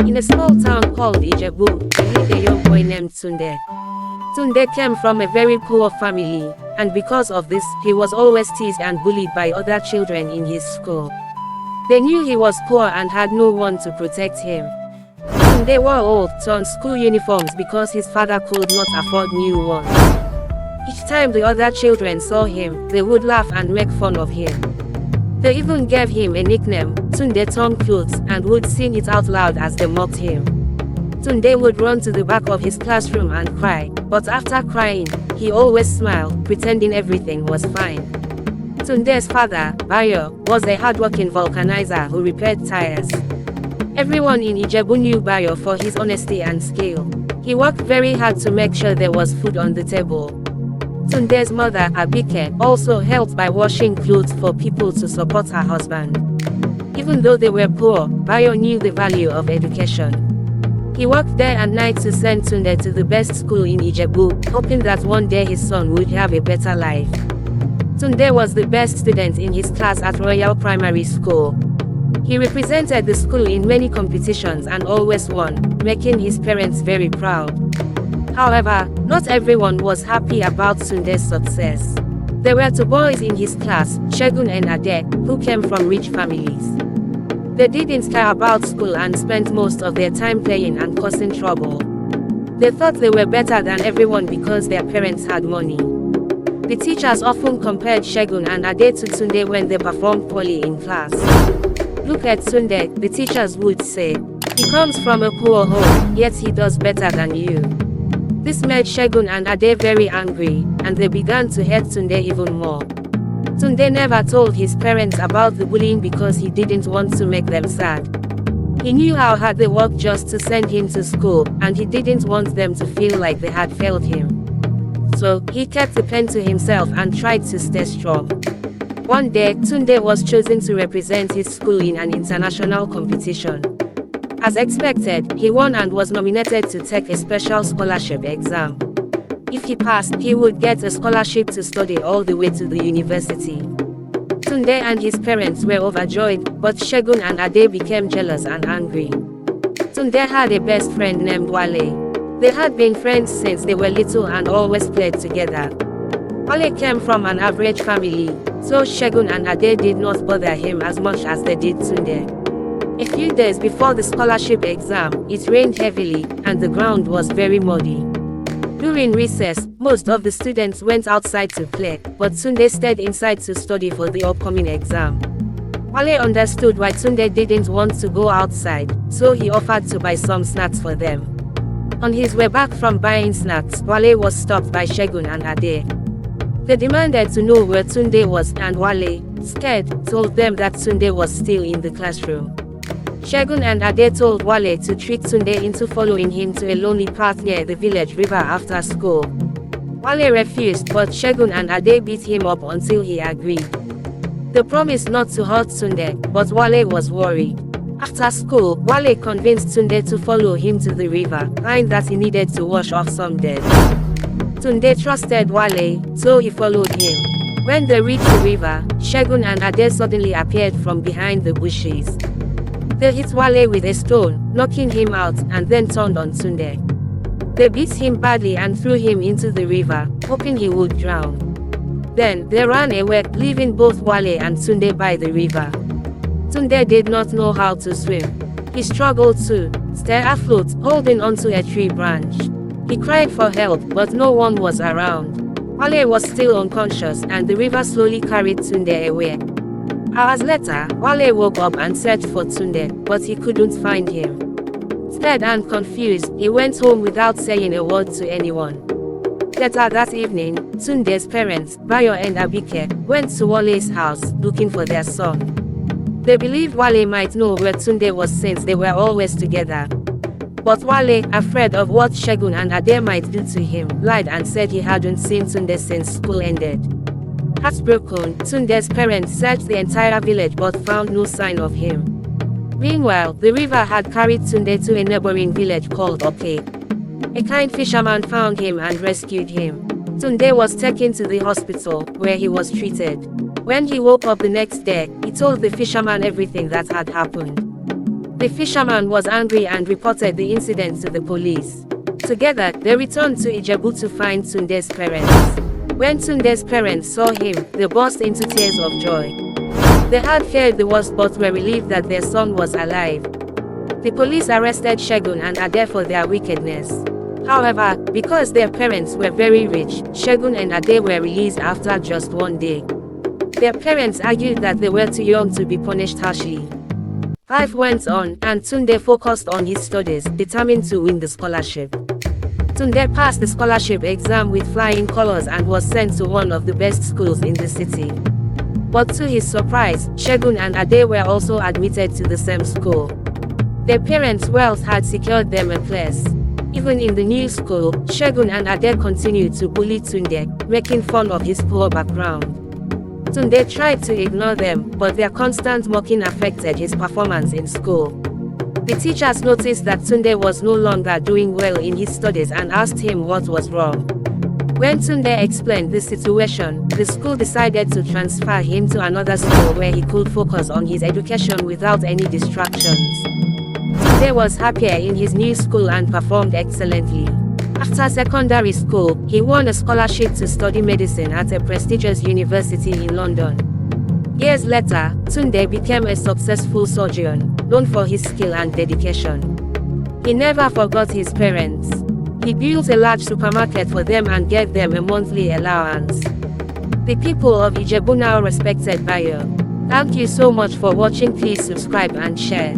In a small town called Ijebu, there lived a young boy named Tunde. Tunde came from a very poor family, and because of this, he was always teased and bullied by other children in his school. They knew he was poor and had no one to protect him. Tunde wore old, torn school uniforms because his father could not afford new ones. Each time the other children saw him, they would laugh and make fun of him. They even gave him a nickname, Tunde Tongue Clothes, and would sing it out loud as they mocked him. Tunde would run to the back of his classroom and cry, but after crying, he always smiled, pretending everything was fine. Tunde's father, Bayo, was a hardworking vulcanizer who repaired tires. Everyone in Ijebu knew Bayo for his honesty and skill. He worked very hard to make sure there was food on the table. Tunde's mother, Abike, also helped by washing clothes for people to support her husband. Even though they were poor, Bayo knew the value of education. He worked day and night to send Tunde to the best school in Ijebu, hoping that one day his son would have a better life. Tunde was the best student in his class at Royal Primary School. He represented the school in many competitions and always won, making his parents very proud. However, not everyone was happy about Tunde's success. There were two boys in his class, Segun and Ade, who came from rich families. They didn't care about school and spent most of their time playing and causing trouble. They thought they were better than everyone because their parents had money. The teachers often compared Segun and Ade to Tunde when they performed poorly in class. Look at Tunde, the teachers would say. He comes from a poor home, yet he does better than you. This made Segun and Ade very angry, and they began to hate Tunde even more. Tunde never told his parents about the bullying because he didn't want to make them sad. He knew how hard they worked just to send him to school, and he didn't want them to feel like they had failed him. So, he kept the pen to himself and tried to stay strong. One day, Tunde was chosen to represent his school in an international competition. As expected, he won and was nominated to take a special scholarship exam. If he passed, he would get a scholarship to study all the way to the university. Tunde and his parents were overjoyed, but Segun and Ade became jealous and angry. Tunde had a best friend named Wale. They had been friends since they were little and always played together. Wale came from an average family, so Segun and Ade did not bother him as much as they did Tunde. A few days before the scholarship exam, it rained heavily, and the ground was very muddy. During recess, most of the students went outside to play, but Tunde stayed inside to study for the upcoming exam. Wale understood why Tunde didn't want to go outside, so he offered to buy some snacks for them. On his way back from buying snacks, Wale was stopped by Segun and Ade. They demanded to know where Tunde was, and Wale, scared, told them that Tunde was still in the classroom. Segun and Ade told Wale to trick Tunde into following him to a lonely path near the village river after school. Wale refused, but Segun and Ade beat him up until he agreed. They promised not to hurt Tunde, but Wale was worried. After school, Wale convinced Tunde to follow him to the river, knowing that he needed to wash off some dirt. Tunde trusted Wale, so he followed him. When they reached the river, Segun and Ade suddenly appeared from behind the bushes. They hit Wale with a stone, knocking him out, and then turned on Tunde. They beat him badly and threw him into the river, hoping he would drown. Then, they ran away, leaving both Wale and Tunde by the river. Tunde did not know how to swim. He struggled to stay afloat, holding onto a tree branch. He cried for help, but no one was around. Wale was still unconscious, and the river slowly carried Tunde away. Hours later, Wale woke up and searched for Tunde, but he couldn't find him. Scared and confused, he went home without saying a word to anyone. Later that evening, Tunde's parents, Bayo and Abike, went to Wale's house, looking for their son. They believed Wale might know where Tunde was since they were always together. But Wale, afraid of what Segun and Ade might do to him, lied and said he hadn't seen Tunde since school ended. Heartbroken, Tunde's parents searched the entire village but found no sign of him. Meanwhile, the river had carried Tunde to a neighboring village called Oke. A kind fisherman found him and rescued him. Tunde was taken to the hospital, where he was treated. When he woke up the next day, he told the fisherman everything that had happened. The fisherman was angry and reported the incident to the police. Together, they returned to Ijebu to find Tunde's parents. When Tunde's parents saw him, they burst into tears of joy. They had feared the worst but were relieved that their son was alive. The police arrested Segun and Ade for their wickedness. However, because their parents were very rich, Segun and Ade were released after just one day. Their parents argued that they were too young to be punished harshly. Life went on, and Tunde focused on his studies, determined to win the scholarship. Tunde passed the scholarship exam with flying colors and was sent to one of the best schools in the city. But to his surprise, Segun and Ade were also admitted to the same school. Their parents' wealth had secured them a place. Even in the new school, Segun and Ade continued to bully Tunde, making fun of his poor background. Tunde tried to ignore them, but their constant mocking affected his performance in school. The teachers noticed that Tunde was no longer doing well in his studies and asked him what was wrong. When Tunde explained the situation, the school decided to transfer him to another school where he could focus on his education without any distractions. Tunde was happier in his new school and performed excellently. After secondary school, he won a scholarship to study medicine at a prestigious university in London. Years later, Tunde became a successful surgeon, known for his skill and dedication. He never forgot his parents. He built a large supermarket for them and gave them a monthly allowance. The people of Ijebu now respected Bayo. Thank you so much for watching. Please subscribe and share.